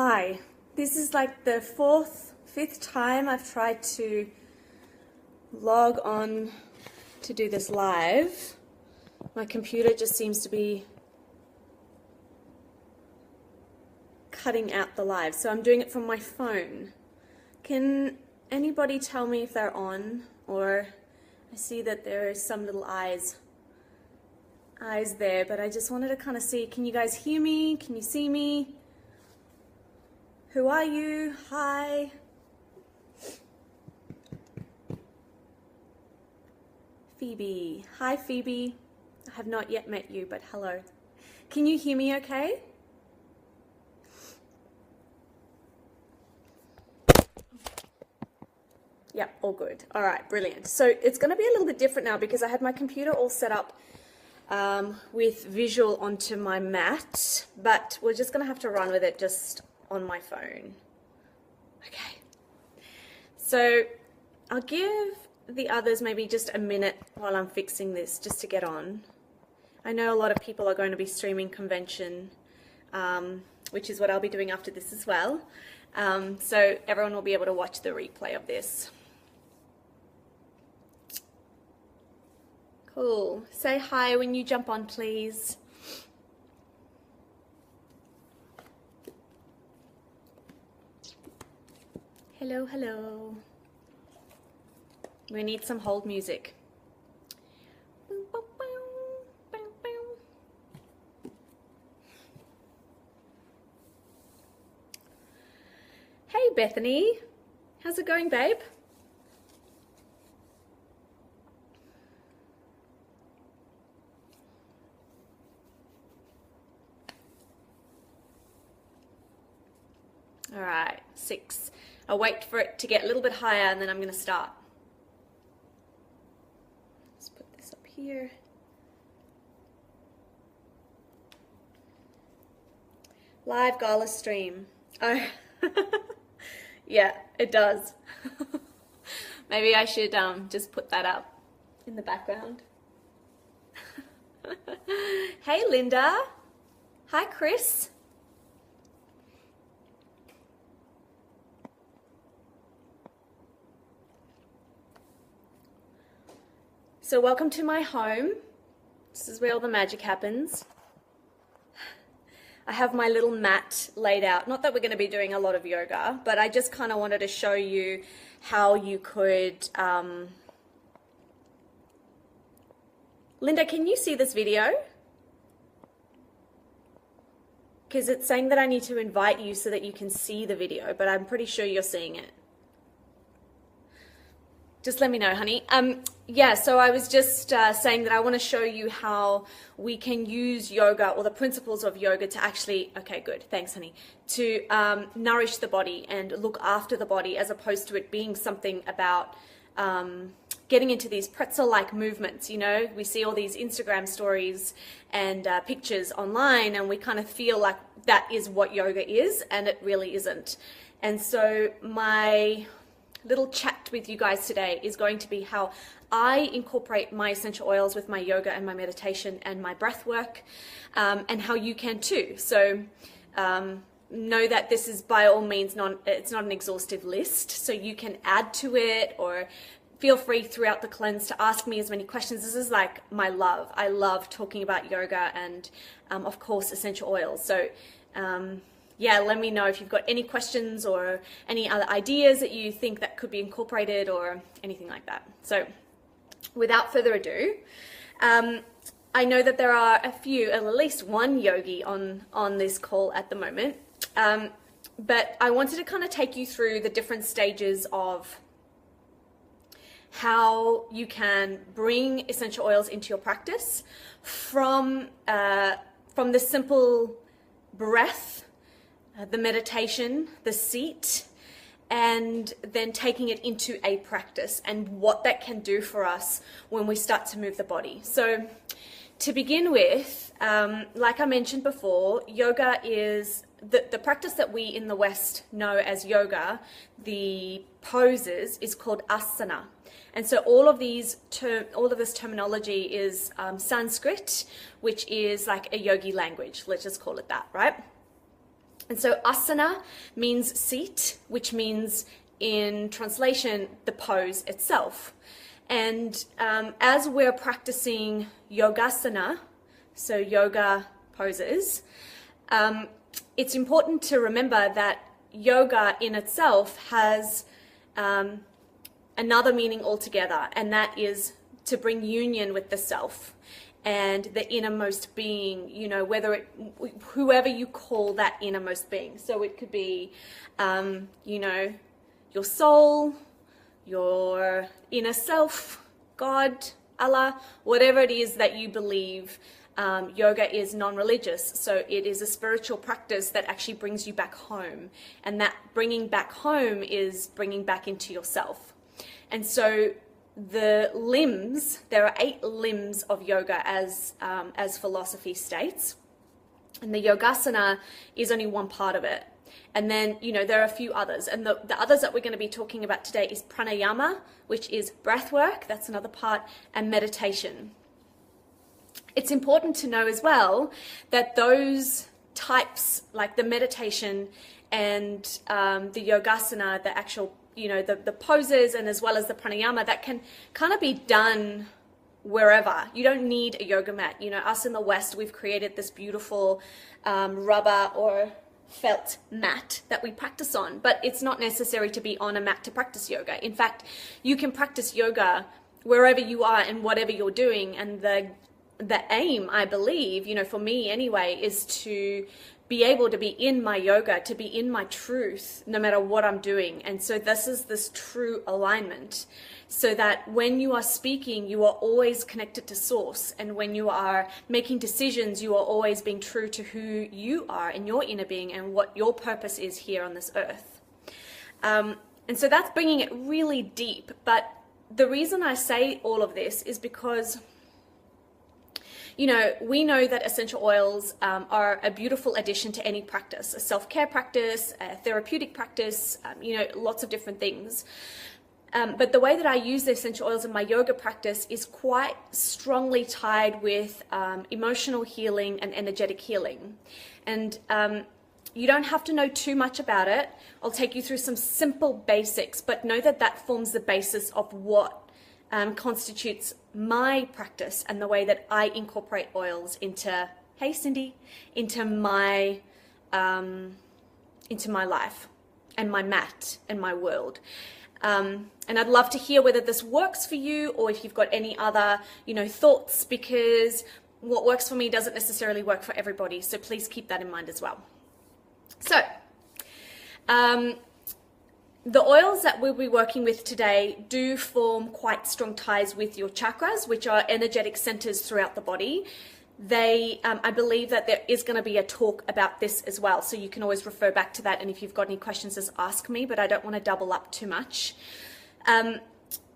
Hi, this is like the fifth time I've tried to log on to do this live. My computer just seems to be cutting out the live, so I'm doing it from my phone. Can anybody tell me if they're on? Or I see that there is some little eyes there, but I just wanted to kind of see, can you guys hear me? Can you see me? Who are you? Hi. Phoebe. Hi, Phoebe. I have not yet met you, but hello. Can you hear me okay? Yep, all good. All right, brilliant. So it's going to be a little bit different now because I had my computer all set up with visual onto my mat, but we're just going to have to run with it just on my phone. Okay. So I'll give the others maybe just a minute while I'm fixing this just to get on. I know a lot of people are going to be streaming convention, which is what I'll be doing after this as well. So everyone will be able to watch the replay of this. Cool. Say hi when you jump on, please. Hello, hello. We need some hold music. Hey, Bethany. How's it going, babe? All right, 6. I'll wait for it to get a little bit higher and then I'm going to start. Let's put this up here. Live gala stream. Oh, yeah, it does. Maybe I should just put that up in the background. Hey, Linda. Hi, Chris. So welcome to my home. This is where all the magic happens. I have my little mat laid out. Not that we're going to be doing a lot of yoga, but I just kind of wanted to show you how you could... Linda, can you see this video? Because it's saying that I need to invite you so that you can see the video, but I'm pretty sure you're seeing it. Just let me know, honey. Yeah, so I was just saying that I want to show you how we can use yoga or the principles of yoga to actually, okay, good, thanks, honey, to nourish the body and look after the body as opposed to it being something about getting into these pretzel-like movements, you know? We see all these Instagram stories and pictures online and we kind of feel like that is what yoga is, and it really isn't. And so my little chat with you guys today is going to be how I incorporate my essential oils with my yoga and my meditation and my breath work, and how you can too. So know that this is by all means it's not an exhaustive list, so you can add to it or feel free throughout the cleanse to ask me as many questions. This is like my love. I love talking about yoga and of course essential oils. So yeah, let me know if you've got any questions or any other ideas that you think that could be incorporated or anything like that. So without further ado, I know that there are a few, at least one yogi on this call at the moment, but I wanted to kind of take you through the different stages of how you can bring essential oils into your practice from the simple breath, the meditation, the seat, and then taking it into a practice and what that can do for us when we start to move the body. So to begin with, like I mentioned before, yoga is the practice that we in the West know as yoga. The poses is called asana. And so all of this terminology is Sanskrit, which is like a yogi language. Let's just call it that, right? And so asana means seat, which means in translation, the pose itself. And as we're practicing yogasana, so yoga poses, it's important to remember that yoga in itself has another meaning altogether, and that is to bring union with the self and the innermost being, you know, whoever you call that innermost being. So it could be, you know, your soul, your inner self, God, Allah, whatever it is that you believe. Yoga is non-religious, so it is a spiritual practice that actually brings you back home. And that bringing back home is bringing back into yourself. And so the limbs, there are 8 limbs of yoga as philosophy states. And the yogasana is only one part of it. And then, you know, there are a few others. And the others that we're going to be talking about today is pranayama, which is breath work. That's another part, and meditation. It's important to know as well that those types, like the meditation and the yogasana, the actual, you know, the poses, and as well as the pranayama, that can kind of be done wherever. You don't need a yoga mat. You know, us in the West, we've created this beautiful rubber or felt mat that we practice on, but it's not necessary to be on a mat to practice yoga. In fact, you can practice yoga wherever you are and whatever you're doing. And the aim, I believe, you know, for me anyway, is to be able to be in my yoga, to be in my truth, no matter what I'm doing. And so this is this true alignment, so that when you are speaking, you are always connected to source. And when you are making decisions, you are always being true to who you are and your inner being and what your purpose is here on this earth. And so that's bringing it really deep. But the reason I say all of this is because, you know, we know that essential oils are a beautiful addition to any practice, a self-care practice, a therapeutic practice, you know, lots of different things. But the way that I use the essential oils in my yoga practice is quite strongly tied with emotional healing and energetic healing. And you don't have to know too much about it. I'll take you through some simple basics, but know that that forms the basis of what constitutes my practice and the way that I incorporate oils into, hey Cindy, into my life and my mat and my world. And I'd love to hear whether this works for you, or if you've got any other, you know, thoughts, because what works for me doesn't necessarily work for everybody. So please keep that in mind as well. So, the oils that we'll be working with today do form quite strong ties with your chakras, which are energetic centers throughout the body. They, I believe that there is going to be a talk about this as well, so you can always refer back to that, and if you've got any questions, just ask me, but I don't want to double up too much.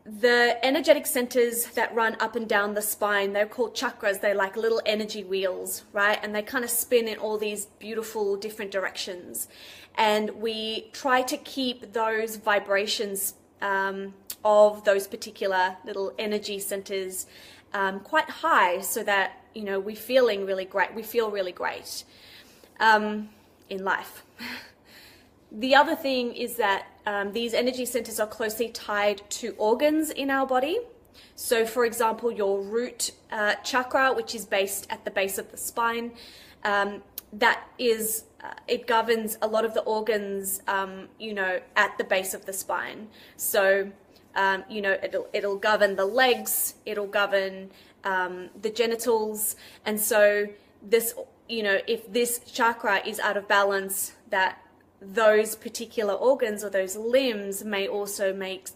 The energetic centers that run up and down the spine, they're called chakras. They're like little energy wheels, right? And they kind of spin in all these beautiful different directions. And we try to keep those vibrations of those particular little energy centers quite high, so that, you know, we feel really great in life. The other thing is that these energy centers are closely tied to organs in our body. So for example, your root chakra, which is based at the base of the spine, that is, it governs a lot of the organs, you know, at the base of the spine. So, you know, it'll govern the legs, it'll govern the genitals. And so this, you know, if this chakra is out of balance, that those particular organs or those limbs may also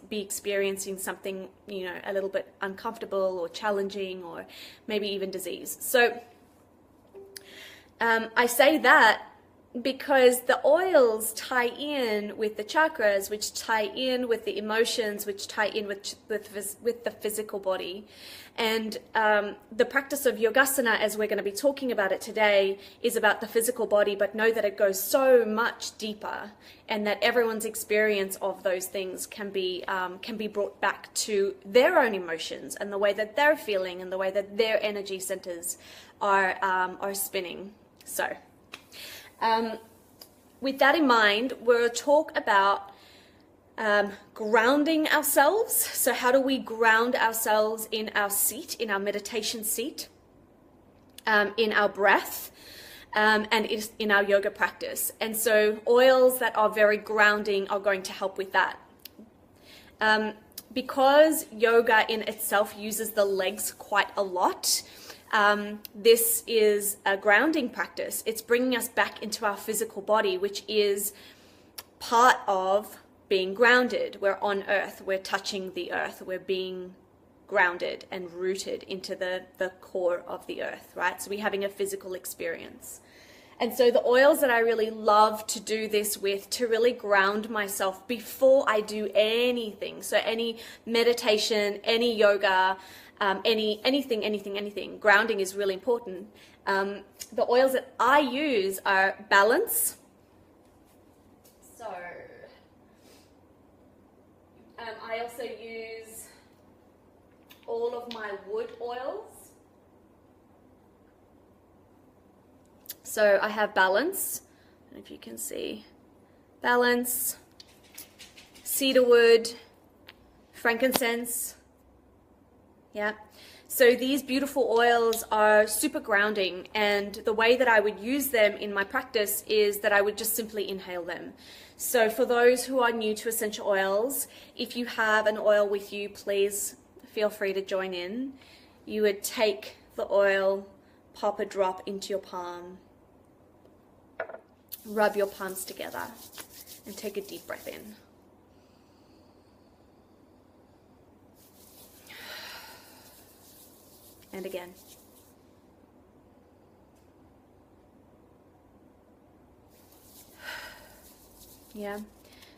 be experiencing something, you know, a little bit uncomfortable or challenging, or maybe even disease. So I say that because the oils tie in with the chakras, which tie in with the emotions, which tie in with the physical body. And the practice of yogasana, as we're going to be talking about it today, is about the physical body, but know that it goes so much deeper, and that everyone's experience of those things can be brought back to their own emotions and the way that they're feeling and the way that their energy centers are spinning. So with that in mind, we'll talk about grounding ourselves. So how do we ground ourselves in our seat, in our meditation seat, in our breath, and in our yoga practice. And so oils that are very grounding are going to help with that. Because yoga in itself uses the legs quite a lot, this is a grounding practice. It's bringing us back into our physical body, which is part of being grounded. We're on earth, we're touching the earth, we're being grounded and rooted into the core of the earth, right? So we're having a physical experience. And so the oils that I really love to do this with, to really ground myself before I do anything, so any meditation, any yoga, anything, grounding is really important. The oils that I use are Balance. So I also use all of my wood oils. So I have Balance, I don't know if you can see, Balance, cedarwood, frankincense, yeah. So these beautiful oils are super grounding, and the way that I would use them in my practice is that I would just simply inhale them. So for those who are new to essential oils, if you have an oil with you, please feel free to join in. You would take the oil, pop a drop into your palm, rub your palms together, and take a deep breath in. And again. Yeah.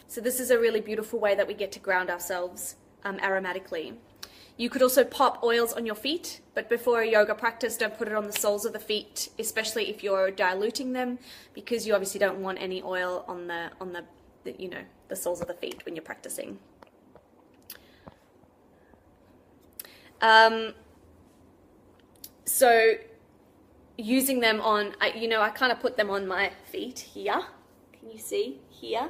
So this is a really beautiful way that we get to ground ourselves aromatically. You could also pop oils on your feet, but before a yoga practice, don't put it on the soles of the feet, especially if you're diluting them, because you obviously don't want any oil on the soles of the feet when you're practicing. So using them on, I kind of put them on my feet here. Can you see here?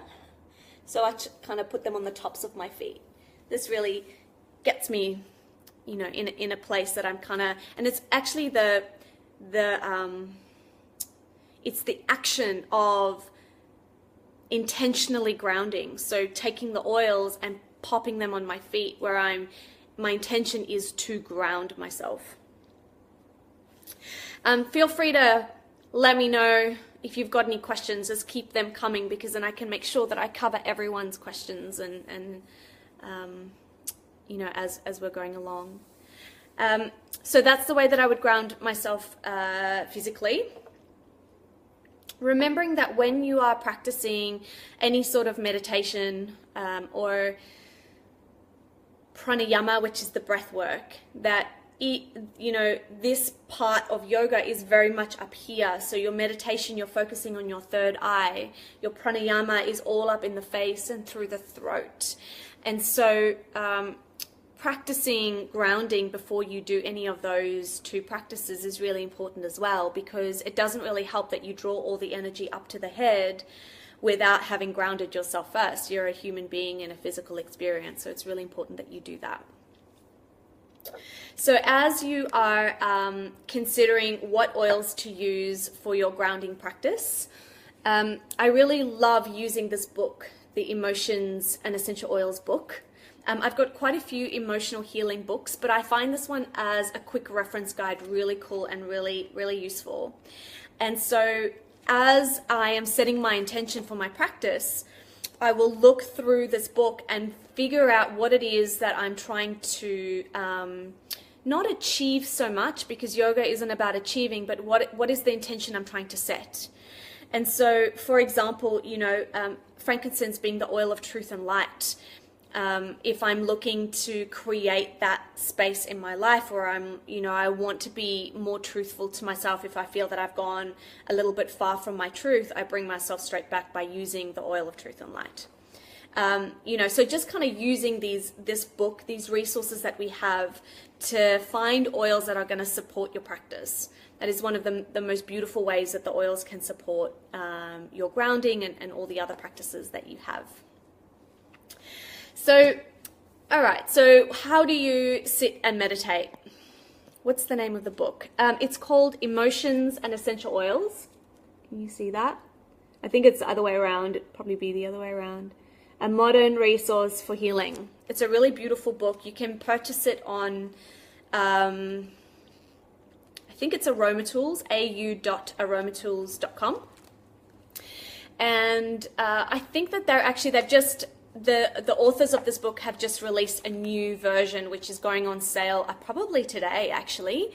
So I kind of put them on the tops of my feet. This really gets me, in a place that I'm kind of, and it's actually it's the action of intentionally grounding. So taking the oils and popping them on my feet where my intention is to ground myself. Feel free to let me know if you've got any questions. Just keep them coming, because then I can make sure that I cover everyone's questions and as we're going along. So that's the way that I would ground myself physically. Remembering that when you are practicing any sort of meditation or pranayama, which is the breath work, that this part of yoga is very much up here. So your meditation, you're focusing on your third eye. Your pranayama is all up in the face and through the throat. And so practicing grounding before you do any of those two practices is really important as well, because it doesn't really help that you draw all the energy up to the head without having grounded yourself first. You're a human being in a physical experience, so it's really important that you do that. So as you are considering what oils to use for your grounding practice, I really love using this book, the Emotions and Essential Oils book. I've got quite a few emotional healing books, but I find this one as a quick reference guide really cool and really, really useful. And so as I am setting my intention for my practice, I will look through this book and figure out what it is that I'm trying to not achieve so much, because yoga isn't about achieving, but what is the intention I'm trying to set. And so, for example, frankincense being the oil of truth and light. If I'm looking to create that space in my life where I want to be more truthful to myself, if I feel that I've gone a little bit far from my truth, I bring myself straight back by using the oil of truth and light. So just kind of using this book, these resources that we have to find oils that are going to support your practice. That is one of the most beautiful ways that the oils can support your grounding and all the other practices that you have. So, all right, so how do you sit and meditate? What's the name of the book? It's called Emotions and Essential Oils. Can you see that? I think it's the other way around. It'd probably be the other way around. A Modern Resource for Healing. It's a really beautiful book. You can purchase it on, I think it's Aromatools, au.aromatools.com. And I think that the authors of this book have just released a new version, which is going on sale probably today, actually.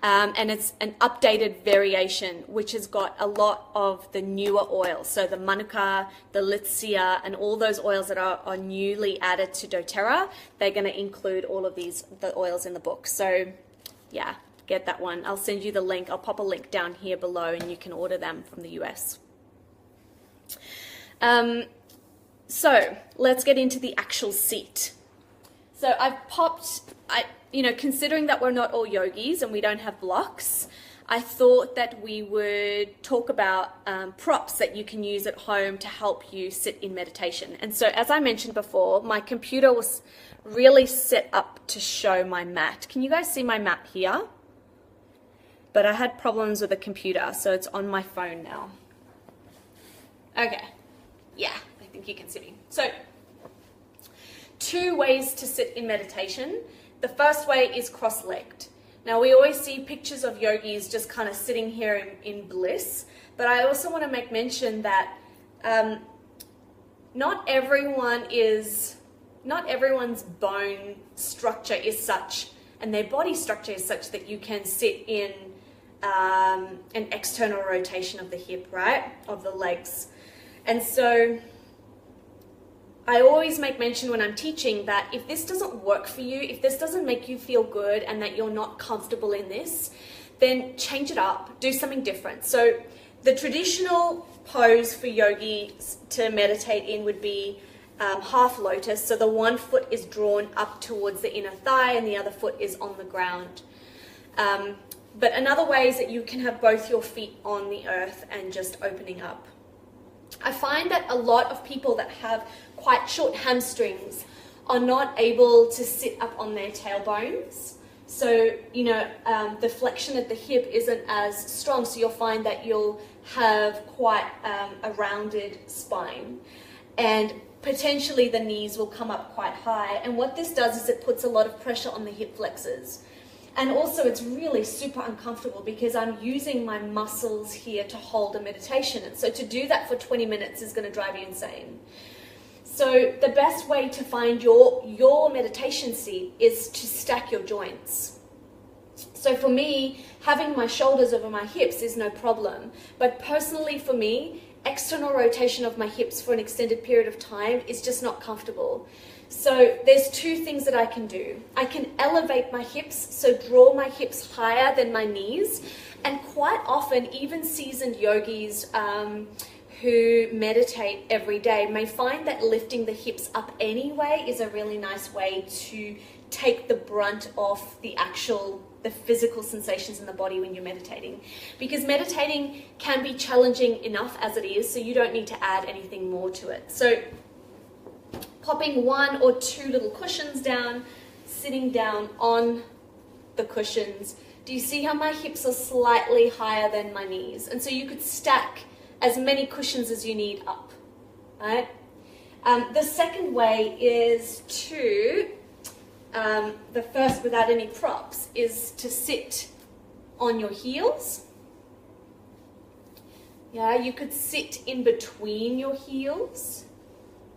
And it's an updated variation, which has got a lot of the newer oils. So the Manuka, the Litsea, and all those oils that are newly added to doTERRA, they're going to include all of the oils in the book. So yeah, get that one. I'll send you the link. I'll pop a link down here below and you can order them from the US. So let's get into the actual seat. So considering that we're not all yogis and we don't have blocks, I thought that we would talk about props that you can use at home to help you sit in meditation. And so, as I mentioned before, my computer was really set up to show my mat. Can you guys see my mat here? But I had problems with the computer, so it's on my phone now. Okay, yeah, I think you can see me. So, 2 ways to sit in meditation. The first way is cross-legged. Now, we always see pictures of yogis just kind of sitting here in bliss, but I also want to make mention that not everyone's bone structure is such, and their body structure is such that you can sit in an external rotation of the hip, right, of the legs. And so I always make mention when I'm teaching that if this doesn't work for you, if this doesn't make you feel good and that you're not comfortable in this, then change it up, do something different. So the traditional pose for yogis to meditate in would be half lotus. So the one foot is drawn up towards the inner thigh and the other foot is on the ground. But another way is that you can have both your feet on the earth and just opening up. I find that a lot of people that have quite short hamstrings are not able to sit up on their tailbones. So, the flexion at the hip isn't as strong, so you'll find that you'll have quite a rounded spine. And potentially the knees will come up quite high. And what this does is it puts a lot of pressure on the hip flexors. And also it's really super uncomfortable because I'm using my muscles here to hold a meditation. And so to do that for 20 minutes is going to drive you insane. So the best way to find your meditation seat is to stack your joints. So for me, having my shoulders over my hips is no problem. But personally for me, external rotation of my hips for an extended period of time is just not comfortable. So there's 2 things that I can do. I can elevate my hips, so draw my hips higher than my knees. And quite often, even seasoned yogis who meditate every day may find that lifting the hips up anyway is a really nice way to take the brunt off the physical sensations in the body when you're meditating. Because meditating can be challenging enough as it is, so you don't need to add anything more to it. So popping 1 or 2 little cushions down, sitting down on the cushions. Do you see how my hips are slightly higher than my knees? And so you could stack as many cushions as you need up, right? The second way is to, the first without any props, is to sit on your heels. Yeah, you could sit in between your heels.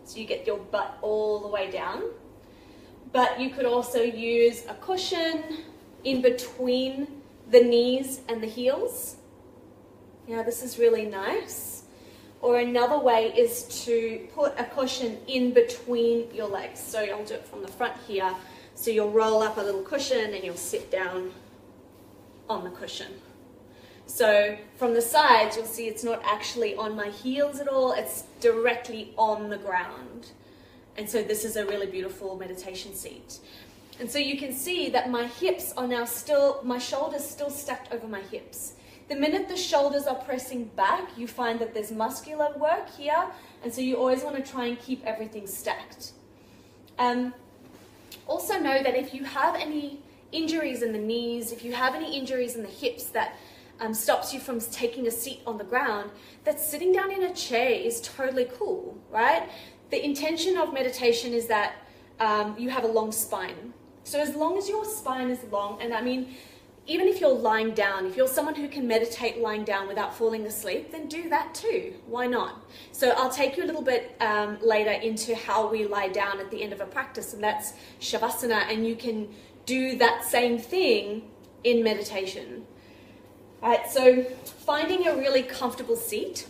So you get your butt all the way down. But you could also use a cushion in between the knees and the heels. Yeah, this is really nice. Or another way is to put a cushion in between your legs. So I'll do it from the front here. So you'll roll up a little cushion and you'll sit down on the cushion. So from the sides, you'll see it's not actually on my heels at all. It's directly on the ground. And so this is a really beautiful meditation seat. And so you can see that my hips are now still, my shoulders still stacked over my hips. The minute the shoulders are pressing back, you find that there's muscular work here, and so you always want to try and keep everything stacked. Also know that if you have any injuries in the knees, if you have any injuries in the hips that stops you from taking a seat on the ground, that sitting down in a chair is totally cool, right? The intention of meditation is that you have a long spine. So as long as your spine is long, and I mean, even if you're lying down, if you're someone who can meditate lying down without falling asleep, then do that too. Why not? So I'll take you a little bit later into how we lie down at the end of a practice, and that's Shavasana, and you can do that same thing in meditation. All right, so finding a really comfortable seat.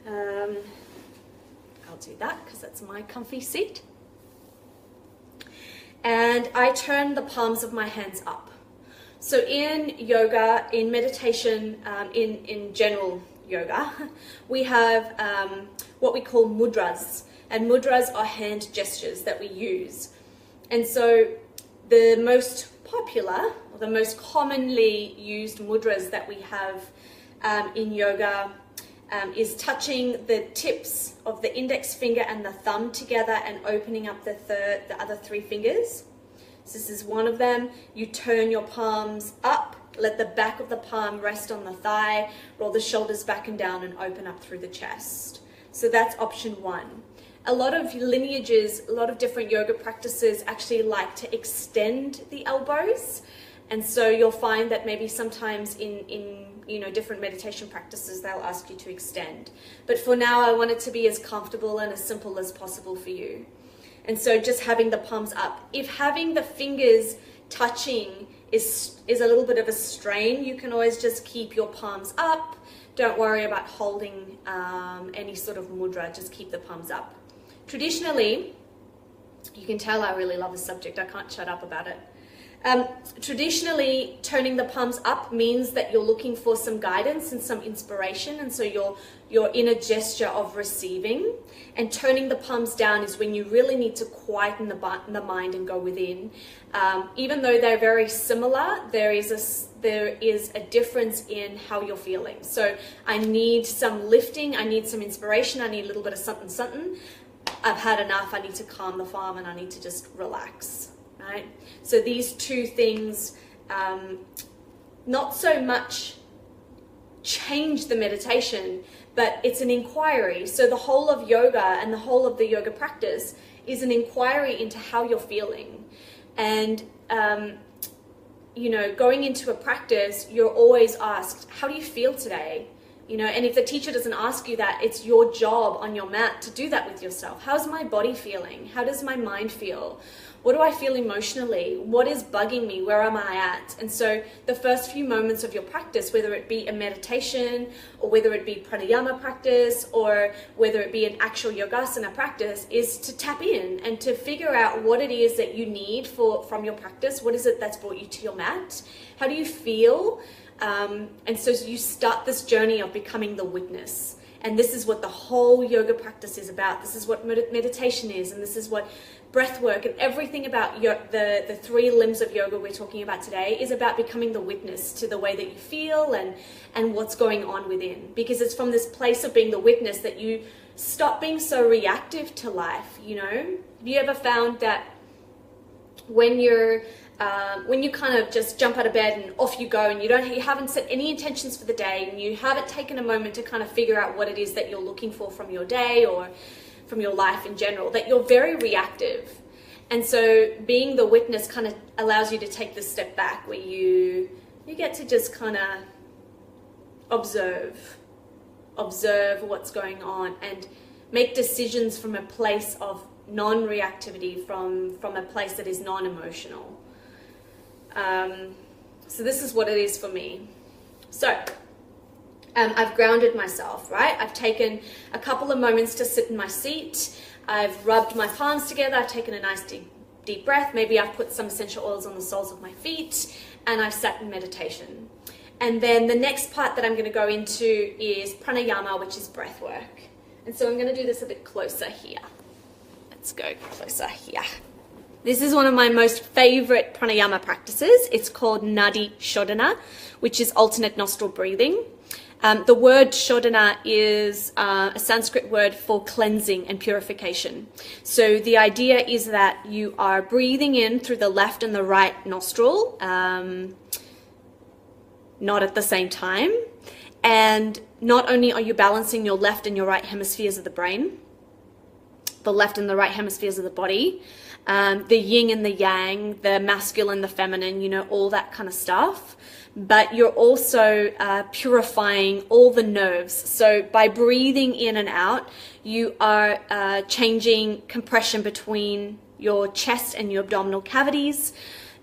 I'll do that because that's my comfy seat. And I turn the palms of my hands up. So in yoga, in meditation, in general yoga, we have what we call mudras. And mudras are hand gestures that we use. And so the most popular, or the most commonly used mudras that we have in yoga is touching the tips of the index finger and the thumb together and opening up the other three fingers. So this is one of them. You turn your palms up, let the back of the palm rest on the thigh, roll the shoulders back and down and open up through the chest. So that's option one. A lot of lineages, a lot of different yoga practices actually like to extend the elbows. And so you'll find that maybe sometimes in different meditation practices, they'll ask you to extend. But for now, I want it to be as comfortable and as simple as possible for you. And so just having the palms up. If having the fingers touching is a little bit of a strain, you can always just keep your palms up. Don't worry about holding any sort of mudra, just keep the palms up. Traditionally, you can tell I really love this subject, I can't shut up about it. Traditionally, turning the palms up means that you're looking for some guidance and some inspiration, and so you're in a gesture of receiving. And turning the palms down is when you really need to quieten the mind and go within. Even though they're very similar, there is a difference in how you're feeling. So I need some lifting, I need some inspiration, I need a little bit of something, something. I've had enough, I need to calm the farm and I need to just relax. Right? So these two things not so much change the meditation, but it's an inquiry. So the whole of yoga and the whole of the yoga practice is an inquiry into how you're feeling. And, going into a practice, you're always asked, how do you feel today? And if the teacher doesn't ask you that, it's your job on your mat to do that with yourself. How's my body feeling? How does my mind feel? What do I feel emotionally? What is bugging me? Where am I at? And so the first few moments of your practice, whether it be a meditation or whether it be pranayama practice or whether it be an actual yogasana practice, is to tap in and to figure out what it is that you need from your practice. What is it that's brought you to your mat? How do you feel? And so you start this journey of becoming the witness. And this is what the whole yoga practice is about. This is what meditation is, and this is what breath work and everything about the three limbs of yoga we're talking about today is about becoming the witness to the way that you feel and what's going on within. Because it's from this place of being the witness that you stop being so reactive to life, Have you ever found that when you kind of just jump out of bed and off you go and you haven't set any intentions for the day and you haven't taken a moment to kind of figure out what it is that you're looking for from your day or from your life in general, that you're very reactive. And so being the witness kind of allows you to take this step back where you get to just kind of observe what's going on and make decisions from a place of non-reactivity, from a place that is non-emotional. So this is what it is for me. So I've grounded myself, right? I've taken a couple of moments to sit in my seat. I've rubbed my palms together. I've taken a nice deep breath. Maybe I've put some essential oils on the soles of my feet and I've sat in meditation. And then the next part that I'm going to go into is pranayama, which is breath work. And so I'm going to do this a bit closer here. Let's go closer here. This is one of my most favorite pranayama practices. It's called Nadi Shodhana, which is alternate nostril breathing. The word Shodhana is a Sanskrit word for cleansing and purification. So the idea is that you are breathing in through the left and the right nostril, not at the same time. And not only are you balancing your left and your right hemispheres of the brain, the left and the right hemispheres of the body, the yin and the yang, the masculine, the feminine, you know, all that kind of stuff. But you're also purifying all the nerves. So by breathing in and out, you are changing compression between your chest and your abdominal cavities.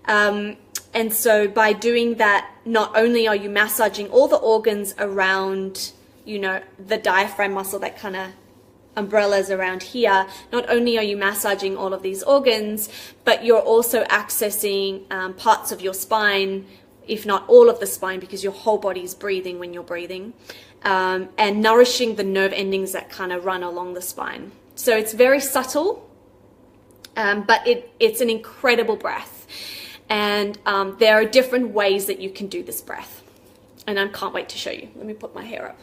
And so by doing that, not only are you massaging all the organs around, you know, the diaphragm muscle, that kind of umbrellas around here, not only are you massaging all of these organs, but you're also accessing parts of your spine, if not all of the spine, because your whole body is breathing when you're breathing, and nourishing the nerve endings that kind of run along the spine. So it's very subtle, but it's an incredible breath. And there are different ways that you can do this breath. And I can't wait to show you. Let me put my hair up.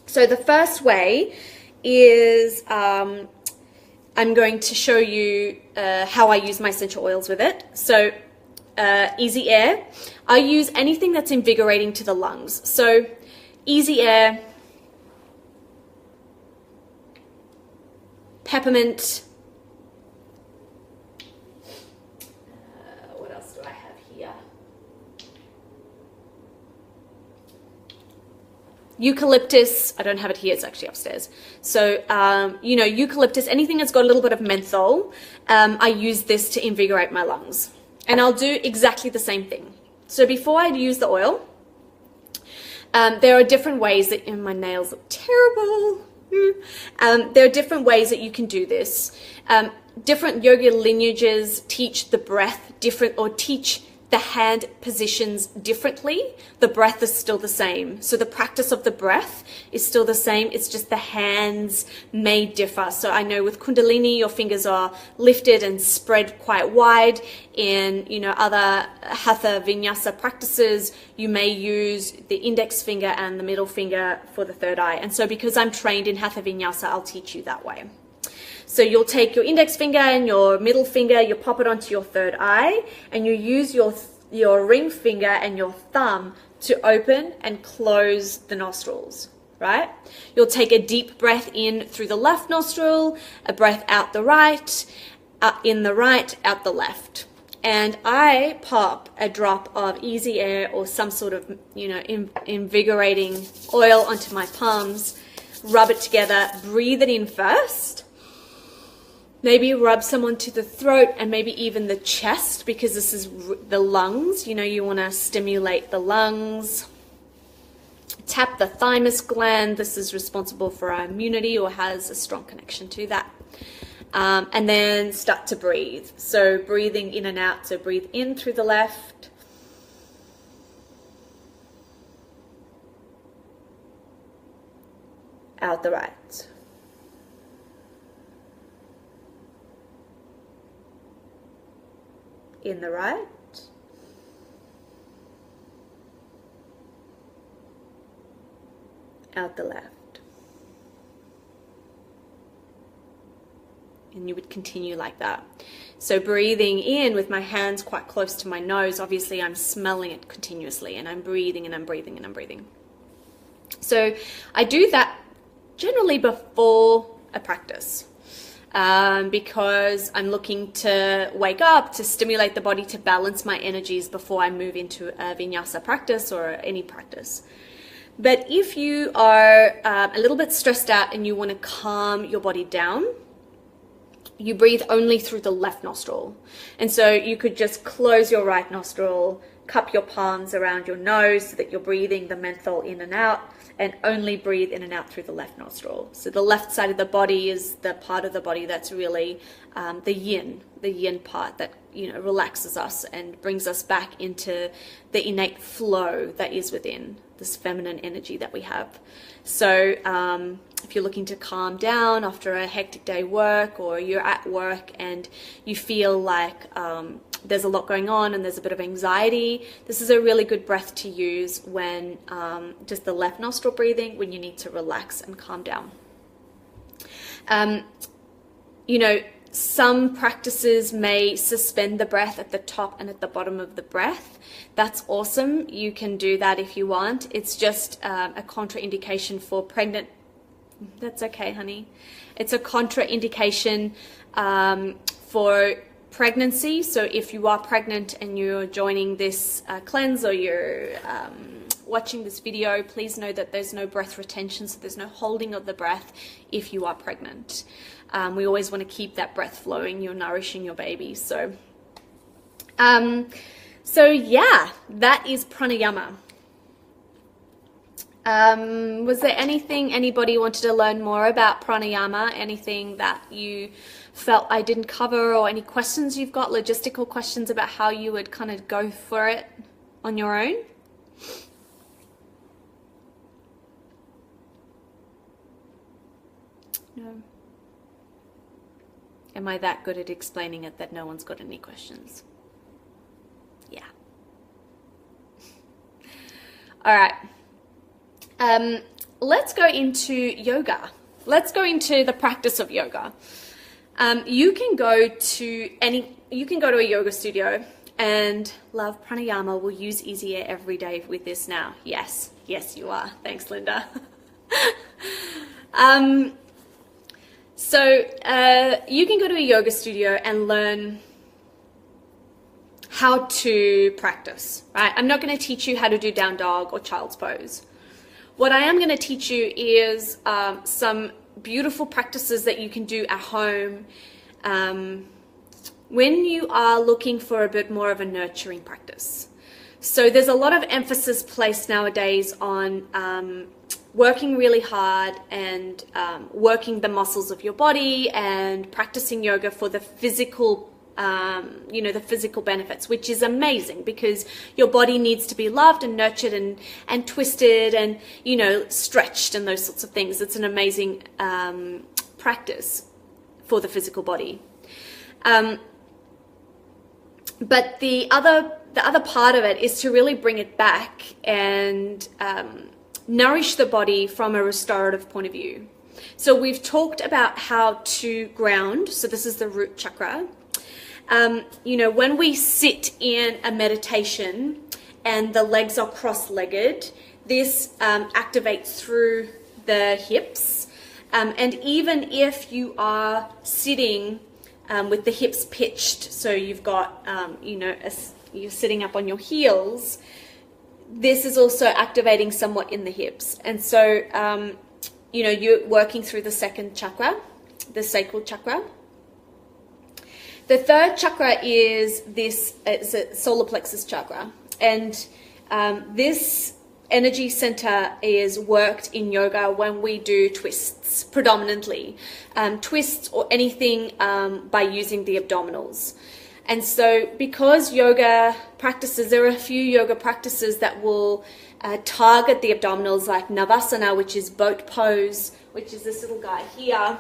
So the first way is I'm going to show you how I use my essential oils with it. So Easy Air. I use anything that's invigorating to the lungs. So Easy Air, peppermint. What else do I have here? Eucalyptus. I don't have it here, it's actually upstairs. So, you know, eucalyptus, anything that's got a little bit of menthol, I use this to invigorate my lungs. And I'll do exactly the same thing. So before I use the oil, there are different ways that, and my nails look terrible. There are different ways that you can do this. Different yoga lineages teach the breath different, or teach the hand positions differently. The breath is still the same. So the practice of the breath is still the same. It's just the hands may differ. So I know with Kundalini, your fingers are lifted and spread quite wide. In, you know, other Hatha Vinyasa practices, you may use the index finger and the middle finger for the third eye. And so because I'm trained in Hatha Vinyasa, I'll teach you that way. So you'll take your index finger and your middle finger, you pop it onto your third eye, and you use your ring finger and your thumb to open and close the nostrils, right? You'll take a deep breath in through the left nostril, a breath out the right, in the right, out the left. And I pop a drop of Easy Air or some sort of, you know, invigorating oil onto my palms, rub it together, breathe it in first. Maybe rub some onto the throat and maybe even the chest, because this is the lungs. You know, you want to stimulate the lungs. Tap the thymus gland. This is responsible for our immunity, or has a strong connection to that. And then start to breathe. So breathing in and out. So breathe in through the left. Out the right. In the right, out the left. And you would continue like that. So breathing in with my hands quite close to my nose, obviously I'm smelling it continuously, and I'm breathing and I'm breathing and I'm breathing. So I do that generally before a practice. Because I'm looking to wake up, to stimulate the body, to balance my energies before I move into a vinyasa practice or any practice. But if you are a little bit stressed out and you want to calm your body down, you breathe only through the left nostril. And so you could just close your right nostril, cup your palms around your nose so that you're breathing the menthol in and out, and only breathe in and out through the left nostril. So the left side of the body is the part of the body that's really the yin part that, you know, relaxes us and brings us back into the innate flow that is within this feminine energy that we have. So if you're looking to calm down after a hectic day work, or you're at work and you feel like there's a lot going on and there's a bit of anxiety, this is a really good breath to use when just the left nostril breathing, when you need to relax and calm down. You know, some practices may suspend the breath at the top and at the bottom of the breath. That's awesome. You can do that if you want. It's just a contraindication for pregnant. That's okay, honey. It's a contraindication for pregnancy. So if you are pregnant and you're joining this cleanse, or you're watching this video, please know that there's no breath retention, so there's no holding of the breath if you are pregnant. We always want to keep that breath flowing. You're nourishing your baby. So yeah, that is pranayama. Was there anything anybody wanted to learn more about pranayama? Anything that you felt I didn't cover, or any questions you've got, logistical questions about how you would kind of go for it on your own? No. Am I that good at explaining it that no one's got any questions? Yeah. All right. Let's go into yoga. Let's go into the practice of yoga. You can go to a yoga studio, and Love Pranayama will use easy air every day with this now. Yes, you are. Thanks, Linda. So you can go to a yoga studio and learn how to practice, right? I'm not going to teach you how to do down dog or child's pose. What I am going to teach you is some beautiful practices that you can do at home when you are looking for a bit more of a nurturing practice. So there's a lot of emphasis placed nowadays on working really hard and working the muscles of your body and practicing yoga for the physical the physical benefits, which is amazing because your body needs to be loved and nurtured and twisted and, you know, stretched and those sorts of things. It's an amazing practice for the physical body. But the other part of it is to really bring it back and nourish the body from a restorative point of view. So we've talked about how to ground. So this is the root chakra. When we sit in a meditation and the legs are cross-legged, this activates through the hips. And even if you are sitting with the hips pitched, so you've got, you're sitting up on your heels, this is also activating somewhat in the hips. And so, you're working through the second chakra, the sacral chakra. The third chakra is it's a solar plexus chakra. And this energy center is worked in yoga when we do twists, predominantly. Twists or anything by using the abdominals. And so because yoga practices, there are a few yoga practices that will target the abdominals, like Navasana, which is boat pose, which is this little guy here.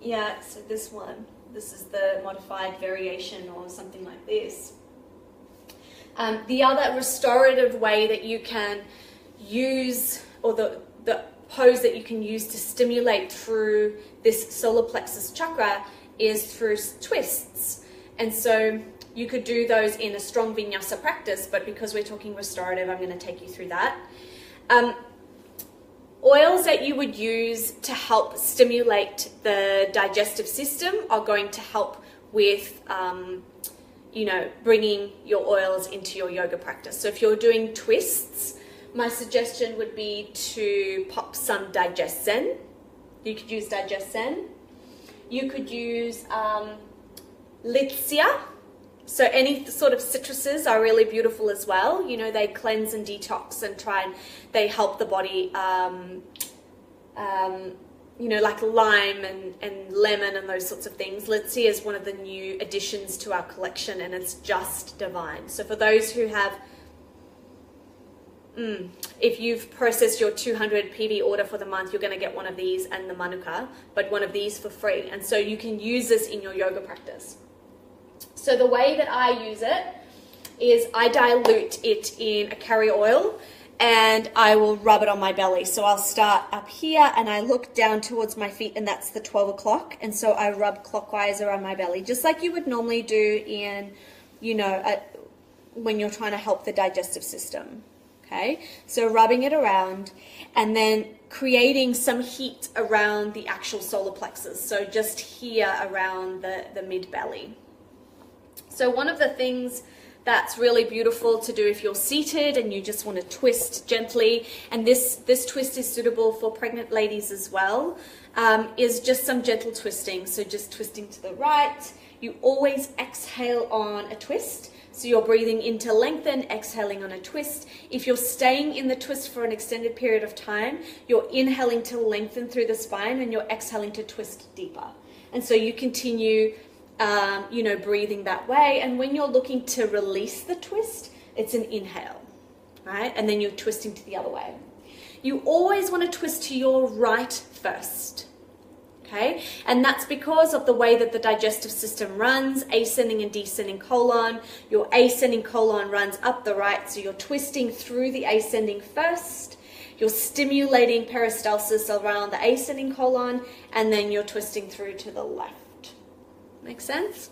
Yeah, so this one. This is the modified variation or something like this. The other restorative way that you can use, or the pose that you can use to stimulate through this solar plexus chakra, is through twists. And so you could do those in a strong vinyasa practice, but because we're talking restorative, I'm going to take you through that. Oils that you would use to help stimulate the digestive system are going to help with, bringing your oils into your yoga practice. So if you're doing twists, my suggestion would be to pop some Digest Zen. You could use Digest Zen. You could use Litsya. So any sort of citruses are really beautiful as well. You know, they cleanse and detox and they help the body, you know, like lime and lemon and those sorts of things. Let's see is one of the new additions to our collection, and it's just divine. So for those who have, if you've processed your 200 PV order for the month, you're going to get one of these and the Manuka, but one of these for free. And so you can use this in your yoga practice. So the way that I use it is I dilute it in a carrier oil and I will rub it on my belly. So I'll start up here and I look down towards my feet, and that's the 12 o'clock. And so I rub clockwise around my belly, just like you would normally do in, you know, when you're trying to help the digestive system. Okay, so rubbing it around and then creating some heat around the actual solar plexus. So just here around the mid belly. So one of the things that's really beautiful to do if you're seated and you just want to twist gently, and this twist is suitable for pregnant ladies as well, is just some gentle twisting. So just twisting to the right. You always exhale on a twist. So you're breathing in to lengthen, exhaling on a twist. If you're staying in the twist for an extended period of time, you're inhaling to lengthen through the spine and you're exhaling to twist deeper. And so you continue, you know, breathing that way. And when you're looking to release the twist, it's an inhale, right? And then you're twisting to the other way. You always want to twist to your right first. Okay, and that's because of the way that the digestive system runs, ascending and descending colon. Your ascending colon runs up the right, so you're twisting through the ascending first. You're stimulating peristalsis around the ascending colon, and then you're twisting through to the left. Make sense?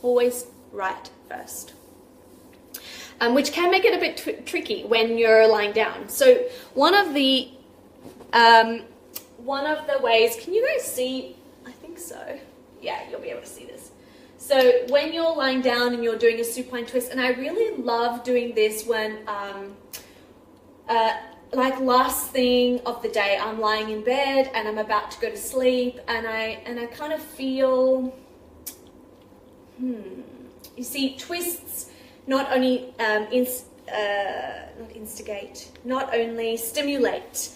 Always right first. Which can make it a bit tricky when you're lying down. So one of the ways, can you guys see? I think so. Yeah, you'll be able to see this. So when you're lying down and you're doing a supine twist, and I really love doing this when, like last thing of the day, I'm lying in bed and I'm about to go to sleep, and I kind of feel, you see, twists not only not only stimulate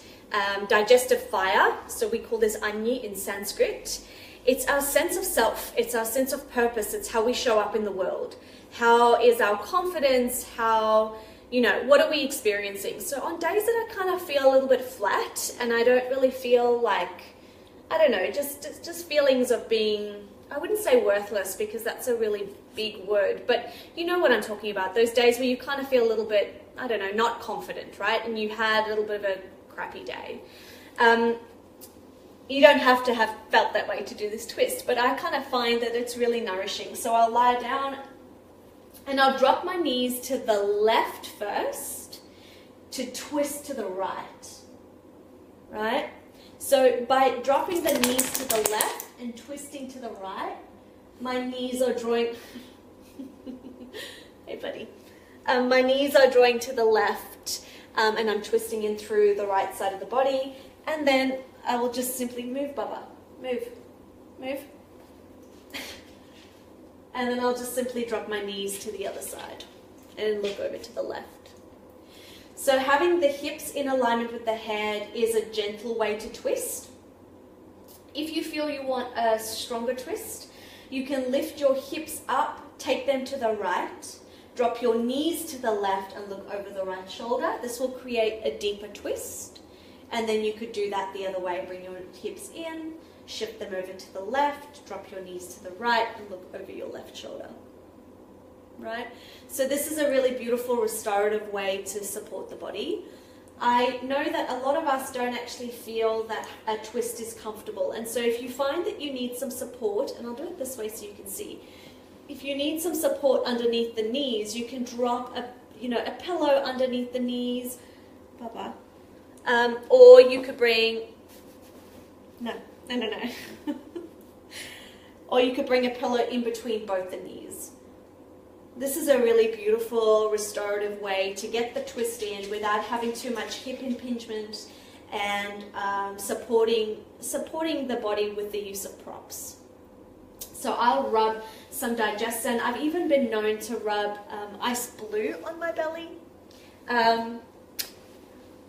digestive fire, so we call this Agni in Sanskrit. It's our sense of self, it's our sense of purpose, it's how we show up in the world. How is our confidence, how, you know, what are we experiencing? So on days that I kind of feel a little bit flat and I don't really feel like, I don't know, just feelings of being, I wouldn't say worthless because that's a really big word, but you know what I'm talking about. Those days where you kind of feel a little bit, I don't know, not confident, right? And you had a little bit of a crappy day. You don't have to have felt that way to do this twist, but I kind of find that it's really nourishing. So I'll lie down and I'll drop my knees to the left first to twist to the right, right? So by dropping the knees to the left and twisting to the right, my knees are drawing, hey buddy, my knees are drawing to the left, and I'm twisting in through the right side of the body, and then I will just simply move, Baba, move, move. And then I'll just simply drop my knees to the other side and look over to the left. So having the hips in alignment with the head is a gentle way to twist. If you feel you want a stronger twist, you can lift your hips up, take them to the right, drop your knees to the left and look over the right shoulder. This will create a deeper twist. And then you could do that the other way. Bring your hips in, shift them over to the left, drop your knees to the right and look over your left shoulder. Right? So this is a really beautiful restorative way to support the body. I know that a lot of us don't actually feel that a twist is comfortable. And so if you find that you need some support, and I'll do it this way so you can see. If you need some support underneath the knees, you can drop a pillow underneath the knees. Baba. Or you could bring, no. Or you could bring a pillow in between both the knees. This is a really beautiful restorative way to get the twist in without having too much hip impingement and supporting the body with the use of props. So I'll rub some digestin. I've even been known to rub ice blue on my belly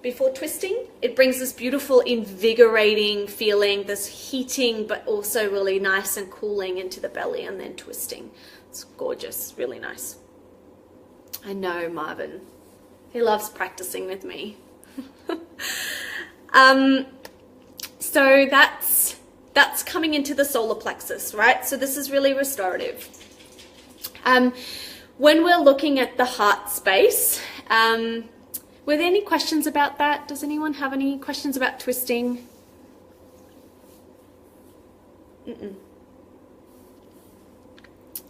before twisting. It brings this beautiful invigorating feeling, this heating but also really nice and cooling into the belly, and then twisting. It's gorgeous, really nice. I know Marvin, he loves practicing with me. So that's coming into the solar plexus, right? So this is really restorative. When we're looking at the heart space, were there any questions about that? Does anyone have any questions about twisting?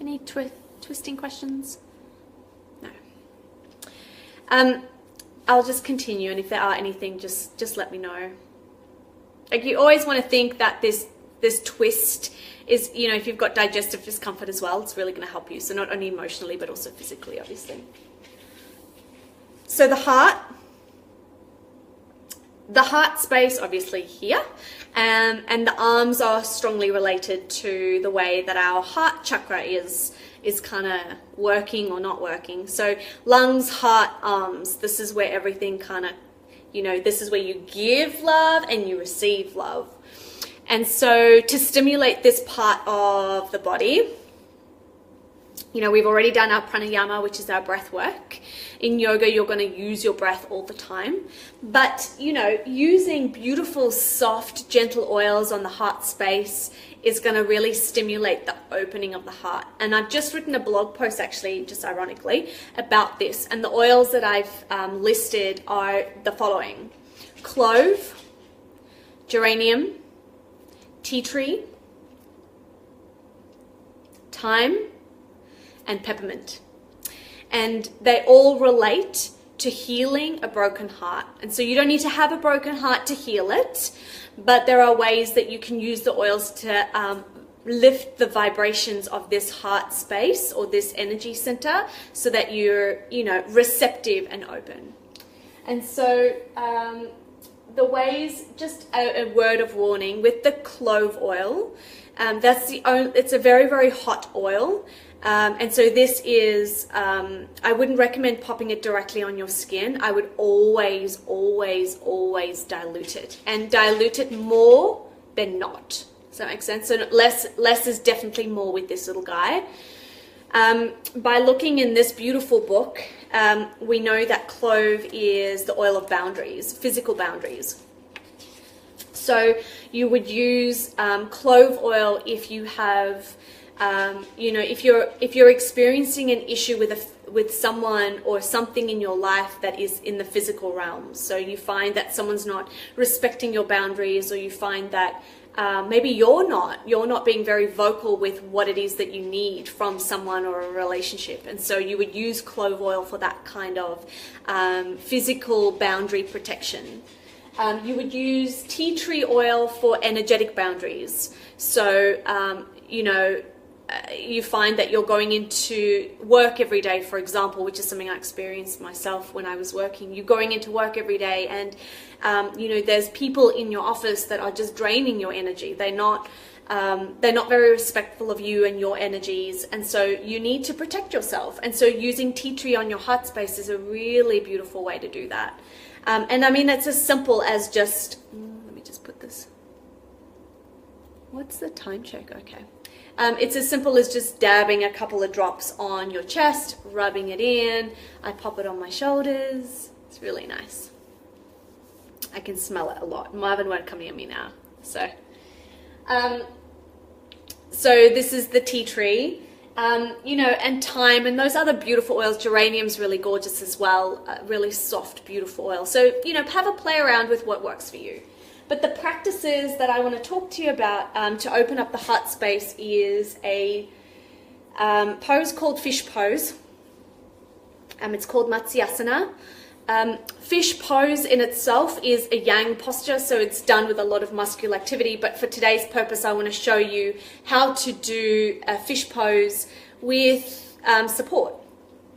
Any twisting questions? No. I'll just continue, and if there are anything, just let me know. Like, you always want to think that this twist is, you know, if you've got digestive discomfort as well, it's really going to help you. So not only emotionally, but also physically, obviously. So the heart space, obviously here, and the arms are strongly related to the way that our heart chakra is kind of working or not working. So lungs, heart, arms, this is where everything kind of, you know, this is where you give love and you receive love. And so to stimulate this part of the body, you know, we've already done our pranayama, which is our breath work. In yoga, you're going to use your breath all the time. But, you know, using beautiful, soft, gentle oils on the heart space is going to really stimulate the opening of the heart. And I've just written a blog post, actually, just ironically, about this. And the oils that I've listed are the following: clove, geranium, tea tree, thyme, and peppermint. And they all relate to healing a broken heart. And so you don't need to have a broken heart to heal it, but there are ways that you can use the oils to lift the vibrations of this heart space or this energy center so that you're, you know, receptive and open. And so the ways, just a word of warning with the clove oil, it's a very, very hot oil. And so this is, I wouldn't recommend popping it directly on your skin. I would always, always, always dilute it, and dilute it more than not. Does that make sense? So less is definitely more with this little guy. By looking in this beautiful book, we know that clove is the oil of boundaries, physical boundaries. So you would use clove oil if you have, you know, if you're experiencing an issue with someone or something in your life that is in the physical realm. So you find that someone's not respecting your boundaries, or you find that maybe you're not being very vocal with what it is that you need from someone or a relationship. And so you would use clove oil for that kind of physical boundary protection. You would use tea tree oil for energetic boundaries. So, you know, you find that you're going into work every day, for example, which is something I experienced myself when I was working. You're going into work every day, and you know, there's people in your office that are just draining your energy. They're not very respectful of you and your energies, and so you need to protect yourself. And so using tea tree on your heart space is a really beautiful way to do that. And I mean, it's as simple as just, let me just put this. What's the time check? Okay. It's as simple as just dabbing a couple of drops on your chest, rubbing it in. I pop it on my shoulders. It's really nice. I can smell it a lot. Marvin won't come near me now. So this is the tea tree, you know, and thyme and those other beautiful oils. Geranium's really gorgeous as well, really soft, beautiful oil. So, you know, have a play around with what works for you. But the practices that I want to talk to you about to open up the heart space is a pose called fish pose. It's called Matsyasana. Fish pose in itself is a yang posture, so it's done with a lot of muscular activity. But for today's purpose, I want to show you how to do a fish pose with support.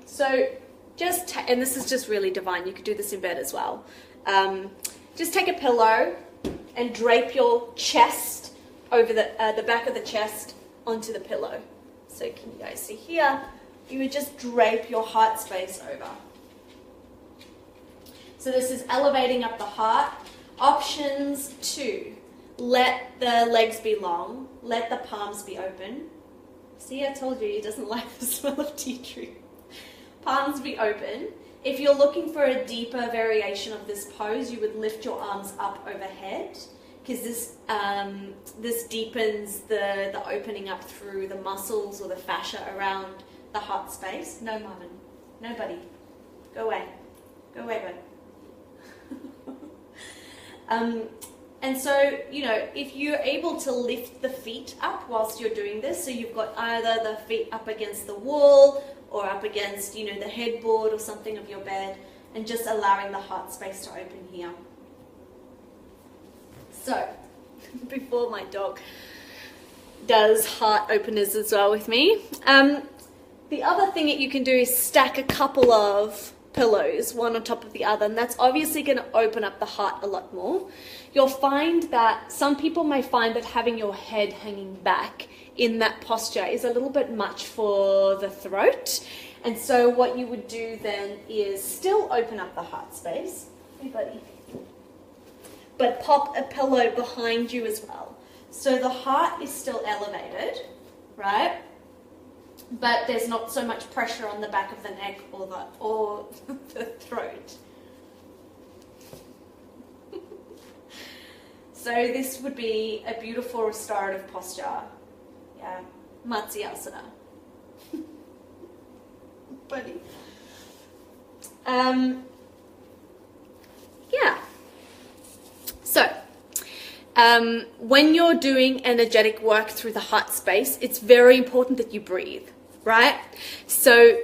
So just, and this is just really divine. You could do this in bed as well. Just take a pillow and drape your chest over the back of the chest onto the pillow. So can you guys see here? You would just drape your heart space over. So this is elevating up the heart. Options 2. Let the legs be long. Let the palms be open. See, I told you he doesn't like the smell of tea tree. Palms be open. If you're looking for a deeper variation of this pose, you would lift your arms up overhead, because this deepens the opening up through the muscles or the fascia around the heart space. No, Marvin. Nobody. Go away. Go away, bud. And so, you know, if you're able to lift the feet up whilst you're doing this, so you've got either the feet up against the wall or up against, you know, the headboard or something of your bed, and just allowing the heart space to open here. So, before my dog does heart openers as well with me, the other thing that you can do is stack a couple of pillows, one on top of the other, and that's obviously going to open up the heart a lot more. You'll find that some people may find that having your head hanging back in that posture is a little bit much for the throat, and so what you would do then is still open up the heart space. Hey buddy. But pop a pillow behind you as well. So the heart is still elevated, right? But there's not so much pressure on the back of the neck or the throat. So this would be a beautiful restorative posture. Yeah, Matsyasana. Buddy. Yeah. So, when you're doing energetic work through the heart space, it's very important that you breathe, right? So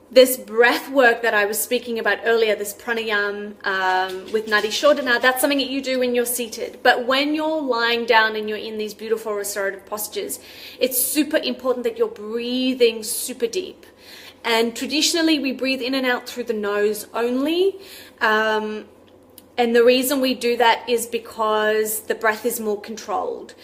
this breath work that I was speaking about earlier, this pranayama with Nadi Shodhana, that's something that you do when you're seated. But when you're lying down and you're in these beautiful restorative postures, it's super important that you're breathing super deep. And traditionally, we breathe in and out through the nose only. And the reason we do that is because the breath is more controlled.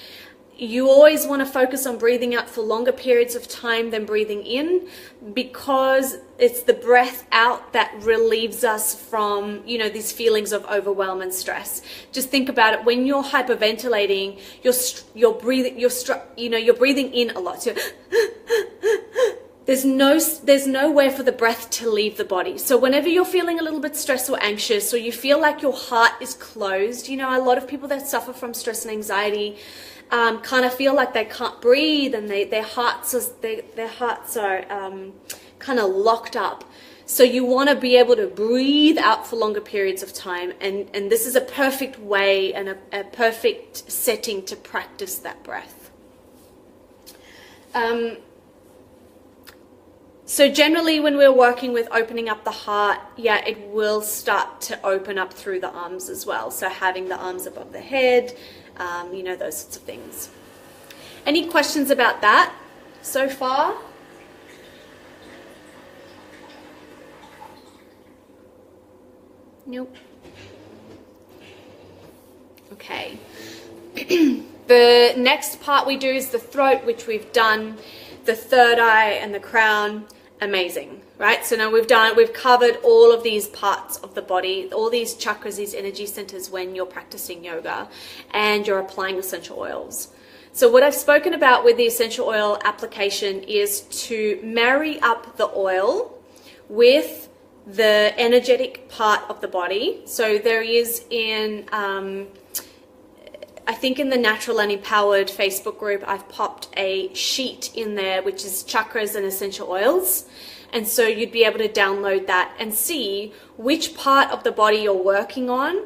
You always want to focus on breathing out for longer periods of time than breathing in, because it's the breath out that relieves us from, you know, these feelings of overwhelm and stress. Just think about it. When you're hyperventilating, you're breathing in a lot. So there's nowhere for the breath to leave the body. So whenever you're feeling a little bit stressed or anxious, or you feel like your heart is closed, you know, a lot of people that suffer from stress and anxiety kind of feel like they can't breathe, and their hearts are kind of locked up. So you want to be able to breathe out for longer periods of time, and this is a perfect way and a perfect setting to practice that breath. So generally when we're working with opening up the heart, yeah, it will start to open up through the arms as well. So having the arms above the head, you know, those sorts of things. Any questions about that so far? Nope. Okay. The next part we do is the throat, which we've done, the third eye and the crown. Amazing, right? So now we've covered all of these parts of the body, all these chakras, these energy centers when you're practicing yoga and you're applying essential oils. So what I've spoken about with the essential oil application is to marry up the oil with the energetic part of the body. So there is I think in the Natural and Empowered Facebook group, I've popped a sheet in there, which is chakras and essential oils. And so you'd be able to download that and see which part of the body you're working on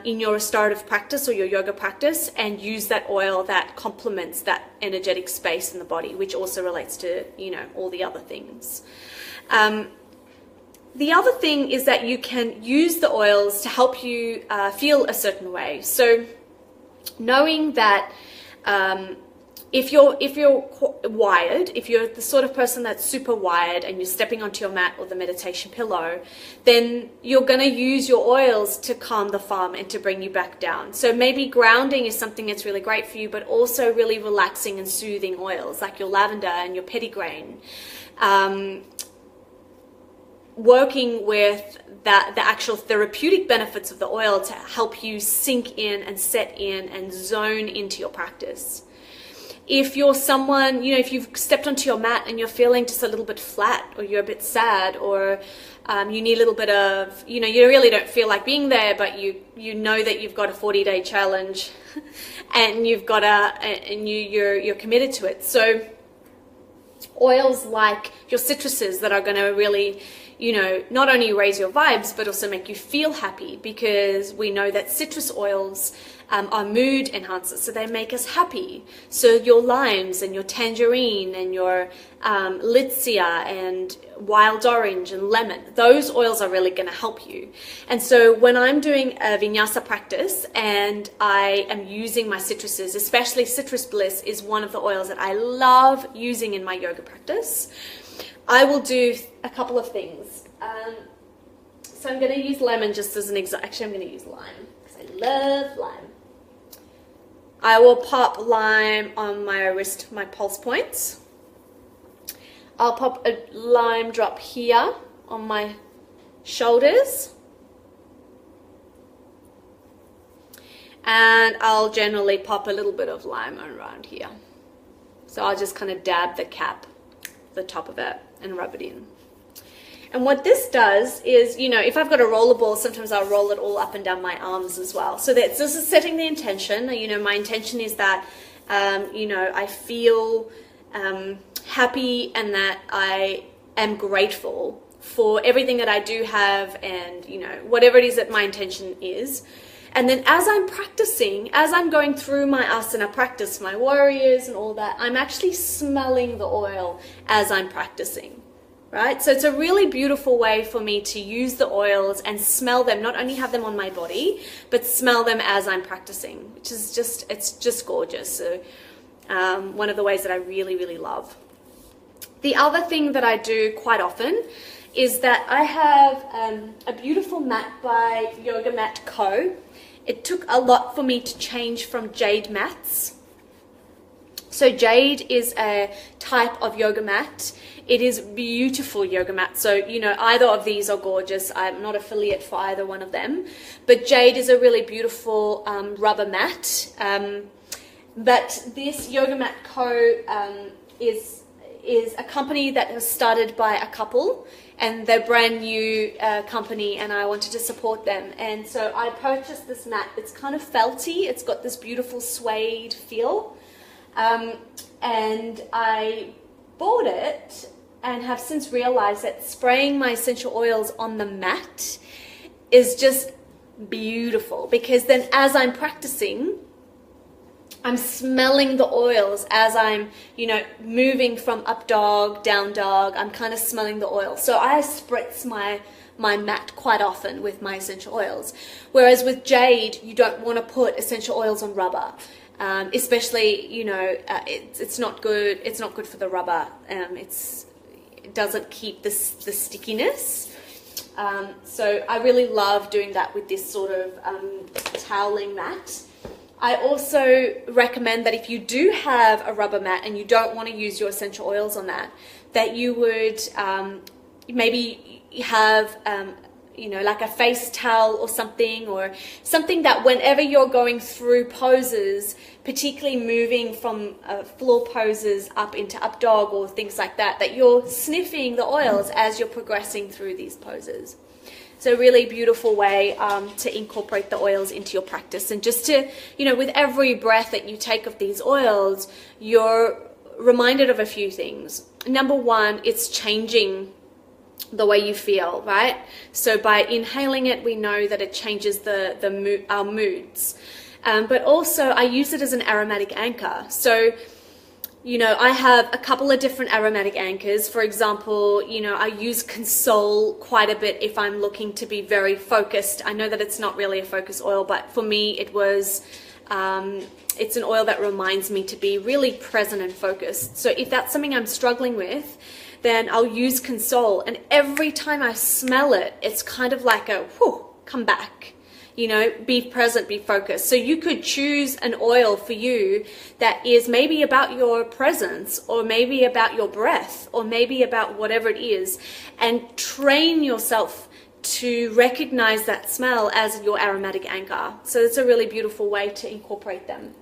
in your restorative practice or your yoga practice, and use that oil that complements that energetic space in the body, which also relates to, you know, all the other things. The other thing is that you can use the oils to help you feel a certain way. So knowing that if you're wired, if you're the sort of person that's super wired and you're stepping onto your mat or the meditation pillow, then you're going to use your oils to calm the farm and to bring you back down. So maybe grounding is something that's really great for you, but also really relaxing and soothing oils like your lavender and your petitgrain. Working with the actual therapeutic benefits of the oil to help you sink in and set in and zone into your practice. If you're someone, if you've stepped onto your mat and you're feeling just a little bit flat, or you're a bit sad, or you need a little bit of, you really don't feel like being there, but you know that you've got a 40-day challenge and you're committed to it. So oils like your citruses that are going to really, not only raise your vibes, but also make you feel happy, because we know that citrus oils are mood enhancers, so they make us happy. So your limes and your tangerine and your litsea and wild orange and lemon, those oils are really going to help you. And so when I'm doing a vinyasa practice and I am using my citruses, especially Citrus Bliss is one of the oils that I love using in my yoga practice, I will do a couple of things. So I'm going to use lemon just as an example. Actually, I'm going to use lime because I love lime. I will pop lime on my wrist, my pulse points. I'll pop a lime drop here on my shoulders. And I'll generally pop a little bit of lime around here. So I'll just kind of dab the cap, the top of it, and rub it in. And what this does is, if I've got a rollerball, sometimes I'll roll it all up and down my arms as well. So this is setting the intention. My intention is that, I feel happy and that I am grateful for everything that I do have, and, whatever it is that my intention is. And then as I'm practicing, as I'm going through my asana practice, my warriors and all that, I'm actually smelling the oil as I'm practicing. Right? So it's a really beautiful way for me to use the oils and smell them, not only have them on my body, but smell them as I'm practicing, which is it's just gorgeous. So one of the ways that I really, really love. The other thing that I do quite often is that I have a beautiful mat by Yoga Mat Co. It took a lot for me to change from jade mats. So jade is a type of yoga mat. It is beautiful yoga mat. So, either of these are gorgeous. I'm not affiliate for either one of them. But jade is a really beautiful rubber mat. But this Yoga Mat Co. Is a company that was started by a couple. And they're brand new company, and I wanted to support them. And so I purchased this mat. It's kind of felty. It's got this beautiful suede feel. And I bought it and have since realized that spraying my essential oils on the mat is just beautiful, because then as I'm practicing, I'm smelling the oils as I'm, moving from up dog, down dog. I'm kind of smelling the oil. So I spritz my mat quite often with my essential oils. Whereas with jade, you don't want to put essential oils on rubber. Especially, it's not good. It's not good for the rubber. It doesn't keep the stickiness. So I really love doing that with this sort of toweling mat. I also recommend that if you do have a rubber mat and you don't want to use your essential oils on that you would maybe have like a face towel or something that whenever you're going through poses, particularly moving from floor poses up into up dog or things like that, that you're sniffing the oils as you're progressing through these poses. So really beautiful way to incorporate the oils into your practice. And just to, with every breath that you take of these oils, you're reminded of a few things. Number one, it's changing the way you feel, right? So by inhaling it, we know that it changes our moods. But also I use it as an aromatic anchor. So I have a couple of different aromatic anchors. For example, I use Console quite a bit if I'm looking to be very focused. I know that it's not really a focus oil, but for me it was, it's an oil that reminds me to be really present and focused. So if that's something I'm struggling with, then I'll use Console. And every time I smell it, it's kind of like a, whew, come back. Be present, be focused. So you could choose an oil for you that is maybe about your presence, or maybe about your breath, or maybe about whatever it is, and train yourself to recognize that smell as your aromatic anchor. So it's a really beautiful way to incorporate them.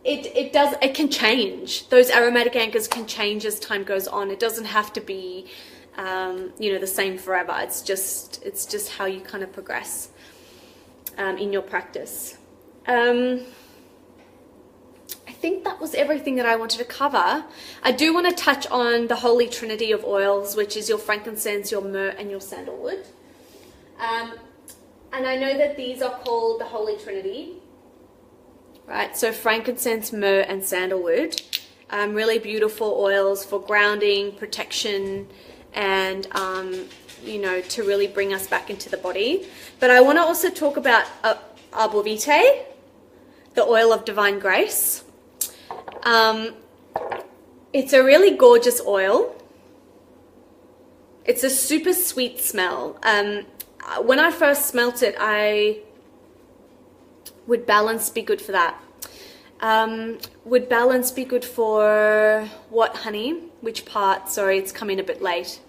It can change. Those aromatic anchors can change as time goes on. It doesn't have to be the same forever. It's just how you kind of progress in your practice. I think that was everything that I wanted to cover. I do want to touch on the holy trinity of oils, which is your frankincense, your myrrh, and your sandalwood. And I know that these are called the holy trinity, right? So frankincense, myrrh, and sandalwood. Really beautiful oils for grounding, protection, and to really bring us back into the body. But I want to also talk about arbor vitae, the oil of divine grace. It's a really gorgeous oil. It's a super sweet smell. When I first smelt it, would balance be good for that? Would balance be good for what, honey? Which part? Sorry, it's coming a bit late.